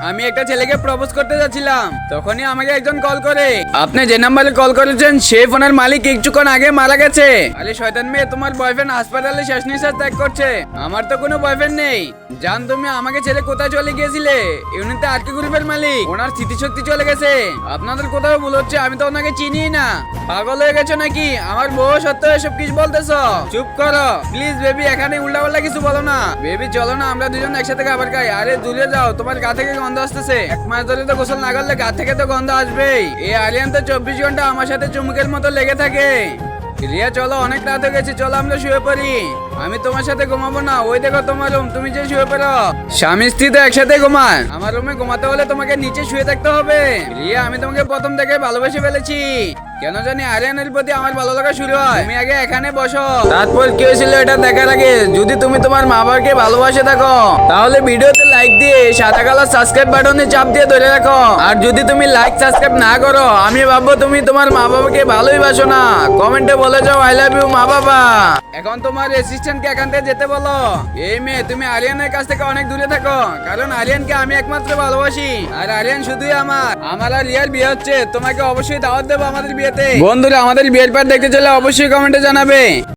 আমি একটা ছেলেকে প্রপোজ করতে যাচ্ছিলাম, তখনই আমাকে একজন কল করে। আপনি যে নাম্বারে কল করেছেন সেই ফোনের মালিক কিছুক্ষণ আগে মারা গেছে। আরে শয়তান মেয়ে, তোমার বয়ফ্রেন্ড হাসপাতালে শেষ নিঃশ্বাস ত্যাগ করছে। আমার তো কোনো বয়ফ্রেন্ড নেই। জান, তুমি আমাকে ছেড়ে কোথায় চলে গিয়েছিলে? ইউনিতে আটকে গ্রুপের মালিক, ওনার স্মৃতিশক্তি চলে গেছে। আপনাদের কোথাও ভুল হচ্ছে, আমি তো ওনাকে চিনি না। পাগল হয়ে গেছো নাকি? আমার বউ সত্য এসব কিছু বলতেছ? চুপ করো প্লিজ বেবি, এখানে উল্টাপাল্টা কিছু বলো না। বেবি চলো না, আমরা দুজন একসাথে খাবার খাই। আরে দূরে যাও, তোমার গা থেকে গন্ধ আসতেছে। 1 মাস ধরে তো গোসল না করলে গা থেকে তো গন্ধ আসবেই। এই আরিয়ান তো 24 ঘন্টা আমার সাথে চুমুকের মতো লেগে থাকে। রিয়া চলো, অনেক রাত হয়ে গেছে, চলো আমরা শুয়ে পড়ি। আমি তোমার সাথে ঘুমাবো না, ওই দেখো তোমার রুম, তুমি যে শুয়ে পড়ো। স্বামী স্ত্রী তো একসাথে ঘুমায়, আমার রুমে ঘুমাতে হলে তোমাকে নিচে শুয়ে থাকতে হবে। রিয়া, আমি তোমাকে প্রথম থেকে ভালোবেসে ফেলেছি। কেন জানি আরিয়ানের প্রতি আমার ভালো লাগা শুরু হয়। তুমি আগে এখানে বসো, তারপর কি হয়েছিল এটা দেখার আগে যদি তুমি তোমার মা বাবাকে ভালোবাসে থাকো তাহলে ভিডিওতে লাইক দিয়ে সাদা কালার সাবস্ক্রাইব বাটনে চাপ দিয়ে ধরে রাখো। আর যদি তুমি লাইক সাবস্ক্রাইব না করো, আমি ভাববো তুমি তোমার মা বাবাকে ভালোই বাসো না। কমেন্টে বলে যাও আই লাভ ইউ মা বাবা। এখন তোমার অ্যাসিস্ট্যান্টকে এখান থেকে যেতে বলো। এই মেয়ে, তুমি আরিয়ানের কাছ থেকে অনেক দূরে থাকো, কারণ আরিয়ানকে আমি একমাত্র ভালোবাসি। আর আরিয়ান শুধুই আমার আর রিয়ার বিয়ে হচ্ছে, তোমাকে অবশ্যই দাওয়াত দেবো আমাদের বিয়েতে। বন্ধুরা, আমাদের বিয়ের পর দেখতে চাইলে অবশ্যই কমেন্টে জানাবে।